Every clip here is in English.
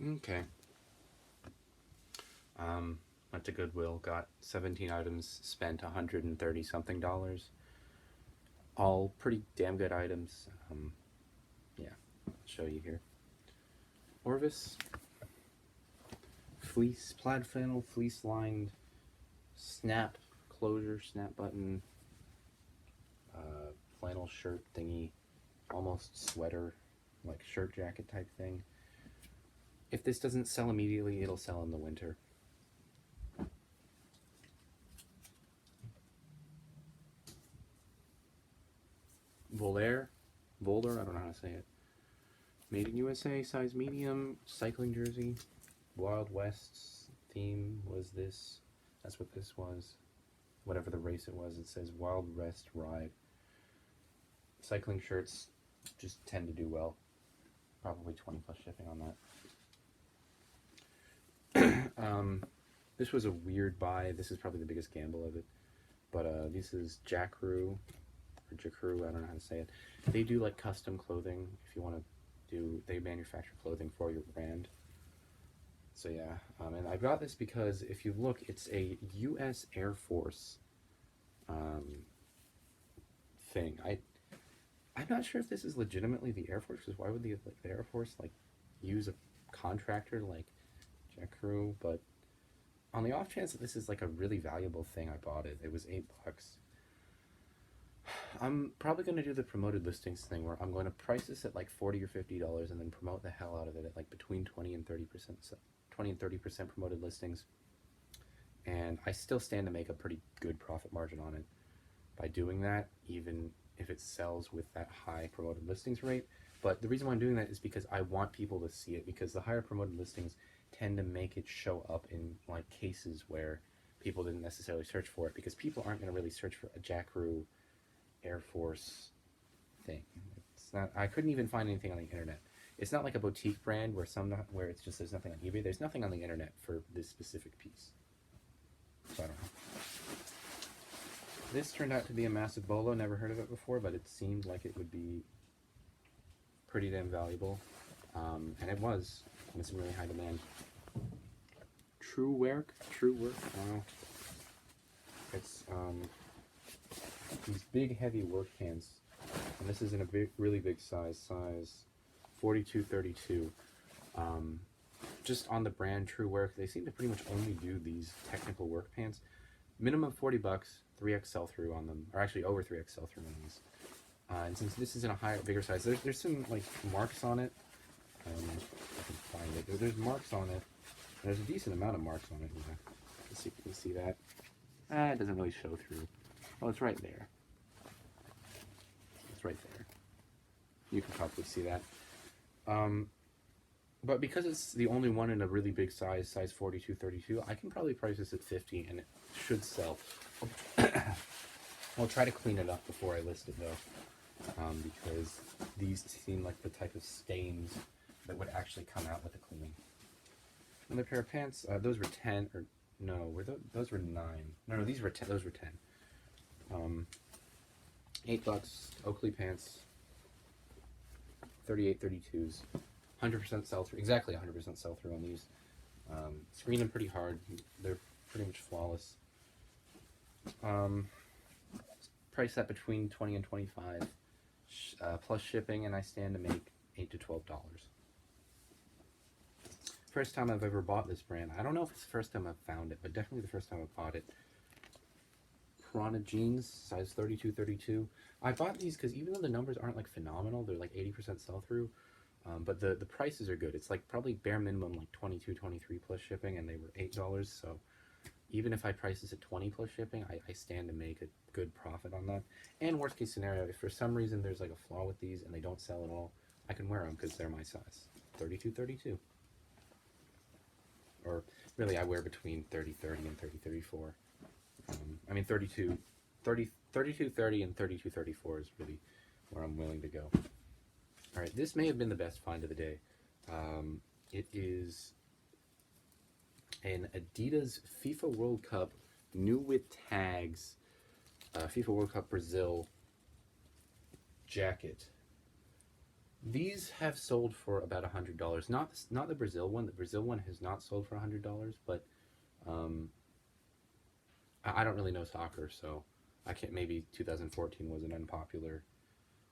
Okay. Went to Goodwill, got 17 items, spent 130 something dollars. All pretty damn good items. Yeah, I'll show you here. Orvis, fleece, plaid flannel, fleece lined, snap closure, snap button, uh, flannel shirt thingy, almost sweater, like shirt jacket type thing. If this doesn't sell immediately, it'll sell in the winter. Volair, Volder, I don't know how to say it. Made in USA, size medium, cycling jersey. Wild West's theme was this. That's what this was. Whatever the race it was, it says Wild West Ride. Cycling shirts just tend to do well. Probably 20 plus shipping on that. This was a weird buy. This is probably the biggest gamble of it. But this is Jacru, or Jacru, I don't know how to say it. They do like custom clothing if you want to do, they manufacture clothing for your brand. So yeah, and I got this because if you look, it's a U.S. Air Force um, thing. I'm not sure if this is legitimately the Air Force, because why would the Air Force like use a contractor like Jet Crew? But on the off chance that this is like a really valuable thing, I bought it. It was $8. I'm probably going to do the promoted listings thing where I'm going to price this at like $40 or $50 and then promote the hell out of it at like between 20 and 30%, 20 and 30% promoted listings. And I still stand to make a pretty good profit margin on it by doing that, even if it sells with that high promoted listings rate. But the reason why I'm doing that is because I want people to see it, because the higher promoted listings tend to make it show up in like cases where people didn't necessarily search for it, because people aren't going to really search for a Jackaroo Air Force thing. It's not. I couldn't even find anything on the internet. It's not like a boutique brand where it's just there's nothing on eBay. There's nothing on the internet for this specific piece. So I don't know. This turned out to be a massive bolo. Never heard of it before, but it seemed like it would be pretty damn valuable, and it was. And it's in really high demand. True work. Wow. It's these big heavy work pants, and this is in a really big size 42-32. Just on the brand True Work, they seem to pretty much only do these technical work pants. Minimum $40, 3x sell through on them, or actually over 3x sell through on these. And since this is in a bigger size, there's some like marks on it. I can find it. There's marks on it. There's a decent amount of marks on it. Yeah. Let's see if you can see that. It doesn't really show through. Oh, it's right there. It's right there. You can probably see that. But because it's the only one in a really big size 42-32, I can probably price this at $50 and it should sell. I'll try to clean it up before I list it though, because these seem like the type of stains that would actually come out with the cleaning. Another pair of pants. Those were 10, or no, those were 9. No, these were 10. Those were 10. $8. Oakley pants. 38-32s. 100% sell through. Exactly 100% sell through on these. Screen them pretty hard. They're pretty much flawless. Price that between 20 and 25 plus shipping, and I stand to make $8 to $12. First time I've ever bought this brand. I don't know if it's the first time I've found it, but definitely the first time I've bought it. Piranha jeans, size 32-32. I bought these because even though the numbers aren't like phenomenal, they're like 80% sell through. But the prices are good. It's like probably bare minimum like 22, 23 plus shipping, and they were $8. So even if I price this at 20 plus shipping, I stand to make a good profit on that. And worst case scenario, if for some reason there's like a flaw with these and they don't sell at all, I can wear them because they're my size, 32-32. Or really, I wear between 30-30 and 30-34. I mean, 32-30 and 32-34 is really where I'm willing to go. All right, this may have been the best find of the day. It is an Adidas FIFA World Cup new with tags FIFA World Cup Brazil jacket. These have sold for about $100. Not the Brazil one. The Brazil one has not sold for $100, but um, I don't really know soccer, so I can't. Maybe 2014 was an unpopular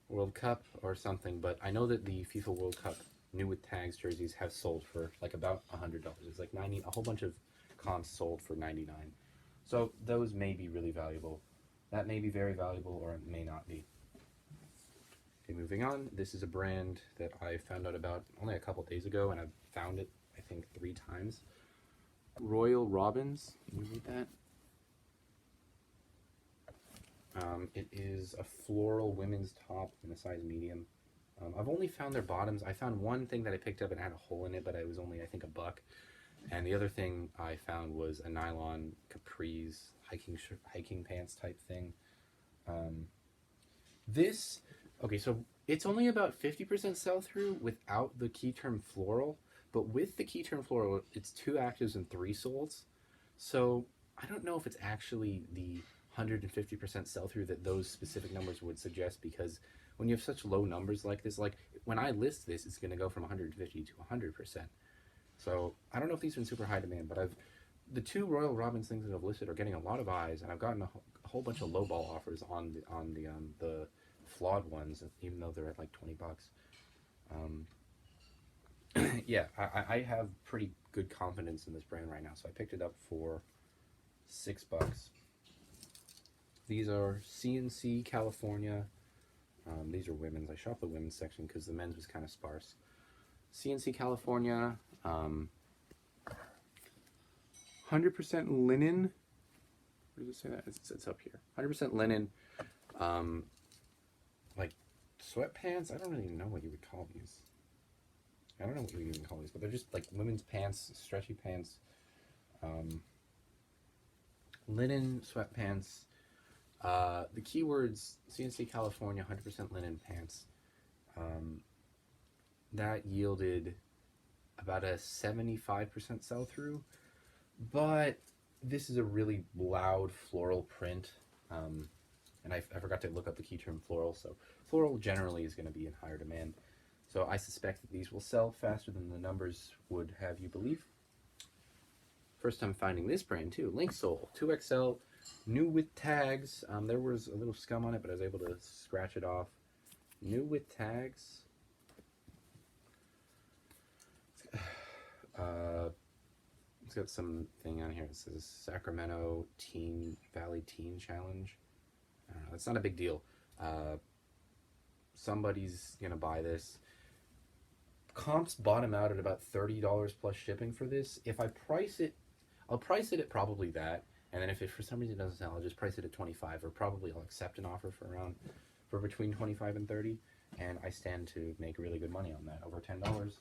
World Cup or something, but I know that the FIFA World Cup new with tags jerseys have sold for like about $100. It's like 90. A whole bunch of comps sold for 99. So those may be really valuable. That may be very valuable, or it may not be. Okay, moving on. This is a brand that I found out about only a couple days ago, and I've found it, I think, 3 times. Royal Robins. Can you read that? It is a floral women's top in a size medium. I've only found their bottoms. I found one thing that I picked up and had a hole in it, but it was only, I think, $1. And the other thing I found was a nylon capris hiking pants type thing. This, okay, so it's only about 50% sell through without the key term floral, but with the key term floral, it's 2 actives and 3 solds. So I don't know if it's actually the 150% sell through that those specific numbers would suggest, because when you have such low numbers like this, like when I list this, it's going to go from 150 to 100%. So I don't know if these are in super high demand, but the 2 Royal Robins things that I've listed are getting a lot of eyes, and I've gotten a whole bunch of lowball offers on the flawed ones, even though they're at like $20. Yeah, I have pretty good confidence in this brand right now, so I picked it up for $6. These are CNC California. These are women's. I shop the women's section because the men's was kind of sparse. CNC California, 100% linen. Where does it say that? It's up here. 100% linen, like sweatpants. I don't really know what you would call these. I don't know what you would even call these, but they're just like women's pants, stretchy pants, linen sweatpants. The keywords: CNC California, 100% linen pants. That yielded about a 75% sell through, but this is a really loud floral print, and I forgot to look up the key term floral, so floral generally is going to be in higher demand. So I suspect that these will sell faster than the numbers would have you believe. First time finding this brand too, Linksole 2XL, new with tags. There was a little scum on it, but I was able to scratch it off. New with tags. It's got something on here. It says Sacramento Valley Teen Challenge. I don't know. It's not a big deal. Somebody's gonna buy this. Comps bottom out at about $30 plus shipping for this. If I price it, I'll price it at probably that. And then if it for some reason doesn't sell, I'll just price it at 25, or probably I'll accept an offer for between 25 and 30, and I stand to make really good money on that. Over $10.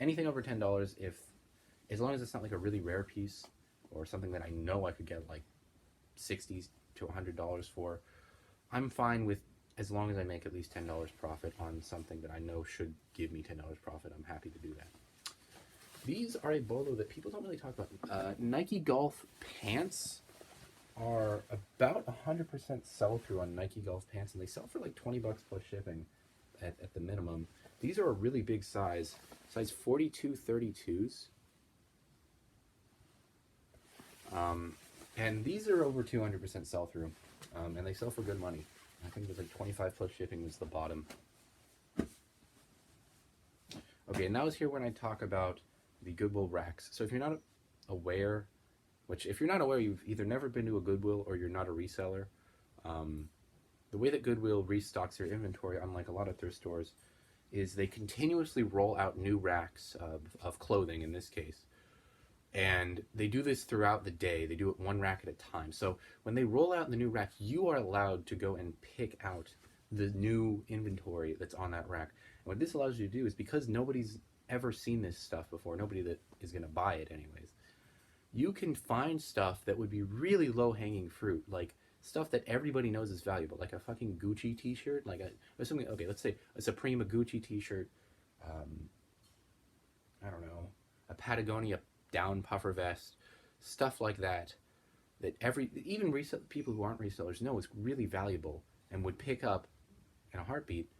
Anything over $10, as long as it's not like a really rare piece or something that I know I could get like $60 to $100 for, I'm fine with, as long as I make at least $10 profit on something that I know should give me $10 profit. I'm happy to do that. These are a bolo that people don't really talk about. Nike Golf pants are about 100% sell through on Nike Golf pants, and they sell for like $20 plus shipping at the minimum. These are a really big size 42 32s. And these are over 200% sell through, and they sell for good money. I think there's like 25 plus shipping was the bottom. Okay, and now is here when I talk about the Goodwill racks. So if you're not aware, if you're not aware, you've either never been to a Goodwill or you're not a reseller. The way that Goodwill restocks their inventory, unlike a lot of thrift stores, is they continuously roll out new racks of clothing in this case. And they do this throughout the day. They do it one rack at a time. So when they roll out the new rack, you are allowed to go and pick out the new inventory that's on that rack. And what this allows you to do is, because nobody's ever seen this stuff before, nobody that is going to buy it anyways, you can find stuff that would be really low-hanging fruit, like stuff that everybody knows is valuable, like a fucking Gucci t-shirt, assuming, okay, let's say a Supreme Gucci t-shirt, I don't know, a Patagonia down puffer vest, stuff like that, that even people who aren't resellers know is really valuable and would pick up in a heartbeat.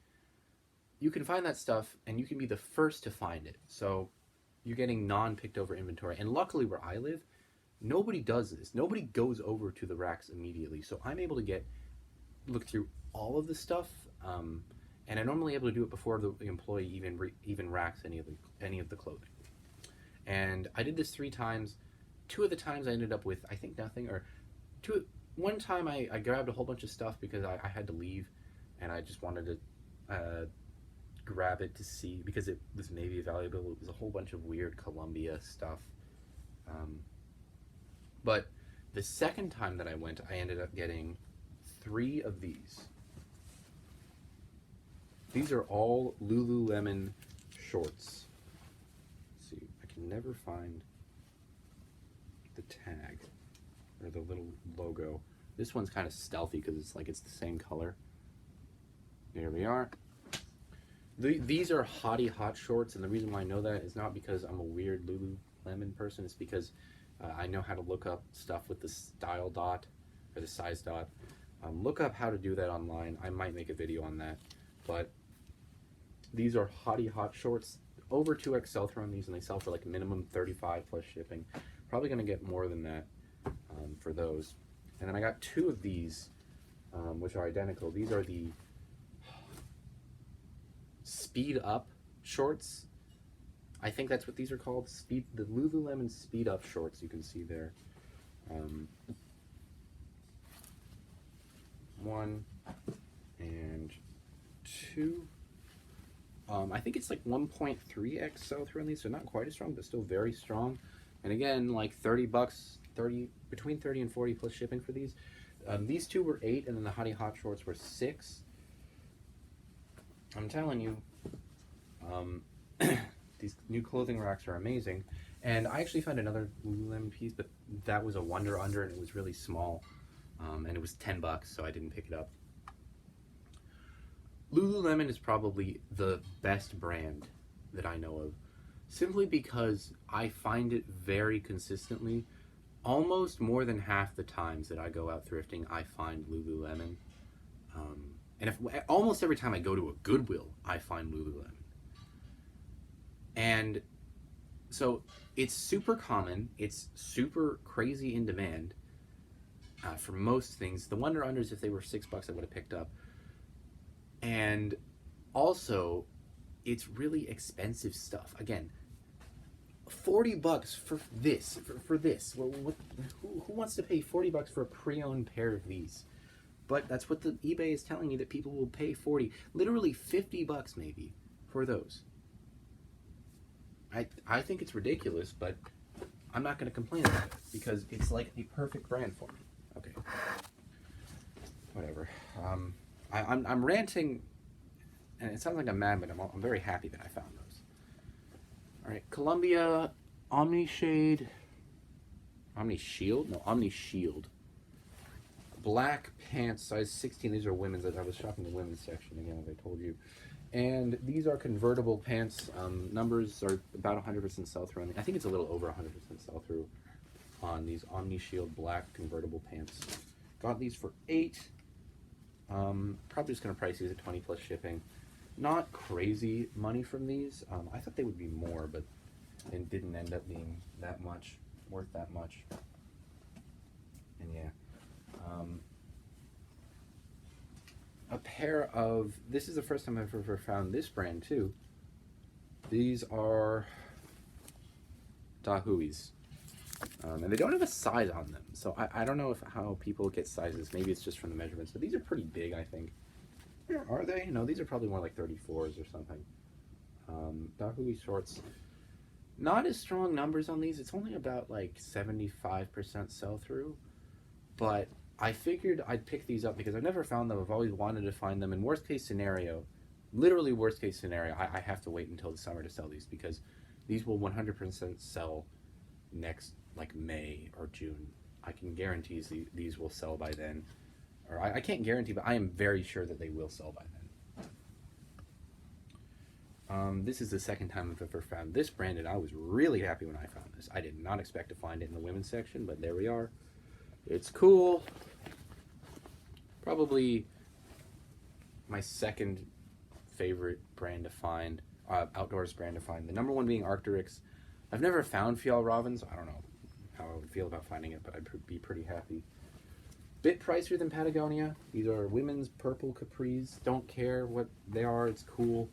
you can find that stuff and you can be the first to find it. So you're getting non-picked over inventory. And luckily where I live, nobody does this. Nobody goes over to the racks immediately. So I'm able to look through all of the stuff, and I'm normally able to do it before the employee even racks any of the clothing. And I did this 3 times. 2 of the times I ended up with, I think, nothing. One time I grabbed a whole bunch of stuff because I had to leave, and I just wanted to grab it to see, because it was maybe valuable. It was a whole bunch of weird Columbia stuff. But the second time that I went, I ended up getting 3 of these. These are all Lululemon shorts. Let's see, I can never find the tag or the little logo. This one's kind of stealthy because it's the same color. There we are. These are hottie hot shorts, and the reason why I know that is not because I'm a weird Lululemon person. It's because I know how to look up stuff with the style dot or the size dot. Look up how to do that online. I might make a video on that. But these are hottie hot shorts. Over 2x sell-through on these, and they sell for like minimum $35 plus shipping. Probably going to get more than that for those. And then I got 2 of these, which are identical. These are the Speed Up shorts. I think that's what these are called. The Lululemon Speed Up shorts. You can see there. 1 and 2. I think it's like 1.3x sell-through on these, so not quite as strong, but still very strong. And again, like $30, between 30 and 40 plus shipping for these. These 2 were 8, and then the hottie hot shorts were 6. I'm telling you, these new clothing racks are amazing. And I actually found another Lululemon piece, but that was a Wonder Under, and it was really small. And it was $10, so I didn't pick it up. Lululemon is probably the best brand that I know of, simply because I find it very consistently. Almost more than half the times that I go out thrifting, I find Lululemon. And almost every time I go to a Goodwill, I find Lululemon. And so it's super common. It's super crazy in demand for most things. The Wonder Unders, if they were $6, I would have picked up. And also, it's really expensive stuff. Again, $40 for this. For this. Who wants to pay $40 for a pre-owned pair of these? But that's what the eBay is telling me, that people will pay 40, literally $50 maybe for those. I think it's ridiculous, but I'm not going to complain about it because it's like a perfect brand for me. Okay. Whatever. I'm ranting, and it sounds like I'm mad, but I'm very happy that I found those. All right, Columbia Omni Shield. Black pants, size 16. These are women's. I was shopping the women's section again, as I told you. And these are convertible pants. Numbers are about 100% sell-through. I think it's a little over 100% sell-through on these Omni Shield black convertible pants. Got these for $8. Probably just gonna price these at 20 plus shipping. Not crazy money from these. I thought they would be more, but it didn't end up being that much, worth that much. And yeah. A pair of, this is the first time I've ever found this brand too. These are Dahuis. And they don't have a size on them, so I don't know how people get sizes. Maybe it's just from the measurements, but these are pretty big, I think. Are they? No, these are probably more like 34s or something. Dahui shorts. Not as strong numbers on these. It's only about like 75% sell-through, but I figured I'd pick these up because I've never found them. I've always wanted to find them. In worst case scenario, literally worst case scenario, I have to wait until the summer to sell these because these will 100% sell next like May or June. I can guarantee these will sell by then. Or I can't guarantee, but I am very sure that they will sell by then. This is the second time I've ever found this brand, and I was really happy when I found this. I did not expect to find it in the women's section, but there we are. It's cool. Probably my second favorite brand to find, outdoors brand to find. The number one being Arc'teryx. I've never found Fjällräven. I don't know how I would feel about finding it, but I'd be pretty happy. Bit pricier than Patagonia. These are women's purple capris. Don't care what they are. It's cool,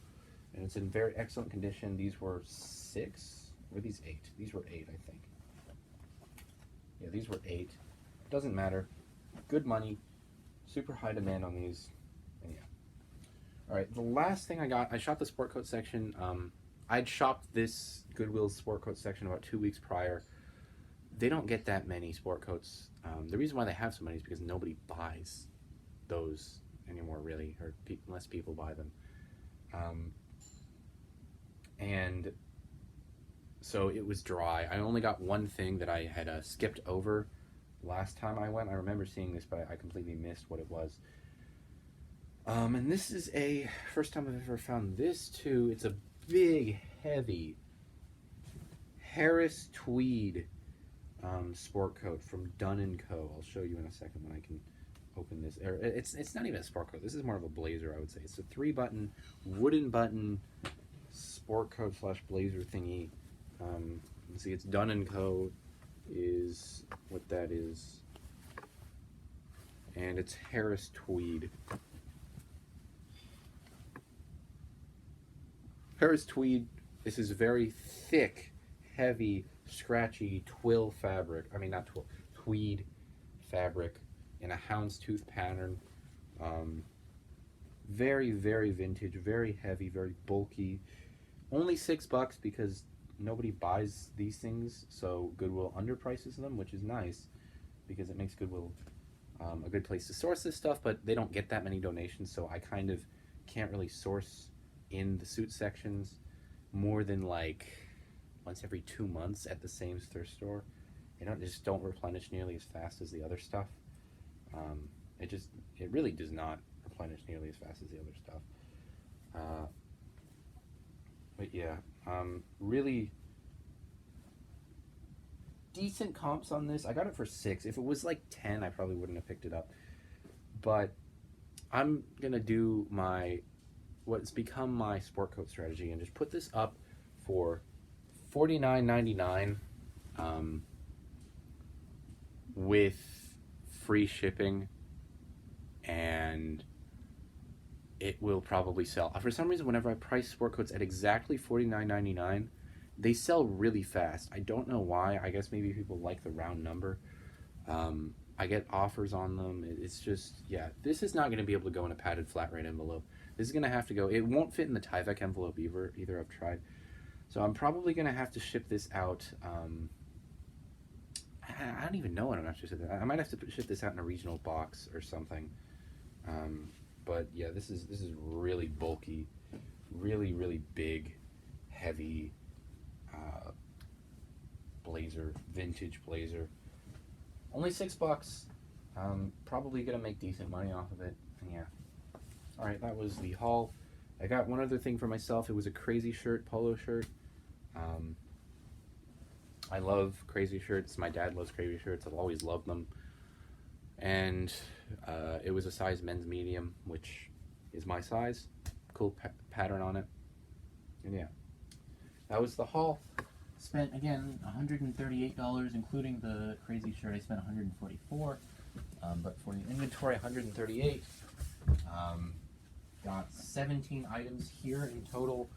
and it's in very excellent condition. These were 6. Were these 8? These were 8, I think. Yeah, these were 8. Doesn't matter. Good money. Super high demand on these. And yeah. All right. The last thing I got, I shopped the sport coat section. I'd shopped this Goodwill sport coat section about 2 weeks prior. They don't get that many sport coats. The reason why they have so many is because nobody buys those anymore, really, or less people buy them. And so it was dry. I only got one thing that I had skipped over last time I went. I remember seeing this, but I completely missed what it was. And this is a first time I've ever found this too. It's a big, heavy Harris tweed sport coat from Dunn & Co. I'll show you in a second when I can open this. It's not even a sport coat. This is more of a blazer, I would say. It's a 3-button, wooden button sport coat / blazer thingy. Let's see, it's Dunn & Co. is what that is. And it's Harris tweed. Harris tweed. This is very thick, heavy, scratchy twill fabric. I mean, not twill, tweed fabric in a houndstooth pattern. Very, very vintage, very heavy, very bulky. Only $6 because nobody buys these things, so Goodwill underprices them, which is nice because it makes Goodwill a good place to source this stuff, but they don't get that many donations, so I kind of can't really source in the suit sections more than like once every 2 months at the same thrift store. They just don't replenish nearly as fast as the other stuff. It really does not replenish nearly as fast as the other stuff. But yeah, really decent comps on this. I got it for 6. If it was like 10, I probably wouldn't have picked it up. But I'm gonna do what's become my sport coat strategy and just put this up for $49.99 with free shipping, and it will probably sell. For some reason, whenever I price sport coats at exactly $49.99, they sell really fast. I don't know why. I guess maybe people like the round number. I get offers on them. It's just, yeah, this is not going to be able to go in a padded flat rate envelope. This is going to have to go, it won't fit in the Tyvek envelope either. I've tried. So I'm probably going to have to ship this out. I don't even know what I'm going to ship it. I might have to ship this out in a regional box or something. But yeah, this is really bulky, really, really big, heavy blazer, vintage blazer. Only $6. Probably gonna make decent money off of it. And yeah. All right, that was the haul. I got one other thing for myself. It was a Crazy shirt, polo shirt. I love Crazy shirts. My dad loves Crazy shirts. I've always loved them. And it was a size men's medium, which is my size. Cool pattern on it. And yeah, that was the haul. Spent, again, $138, including the Crazy shirt. I spent $144, but for the inventory, $138. Got 17 items here in total.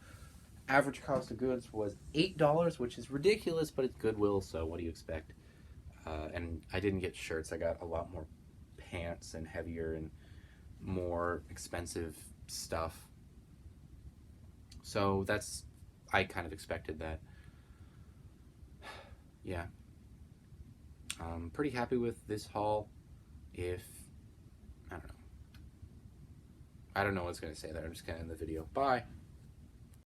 Average cost of goods was $8, which is ridiculous, but it's Goodwill, so what do you expect? And I didn't get shirts. I got a lot more pants and heavier and more expensive stuff. So I kind of expected that. Yeah. I'm pretty happy with this haul. I don't know what I was going to say there. I'm just going to end the video. Bye.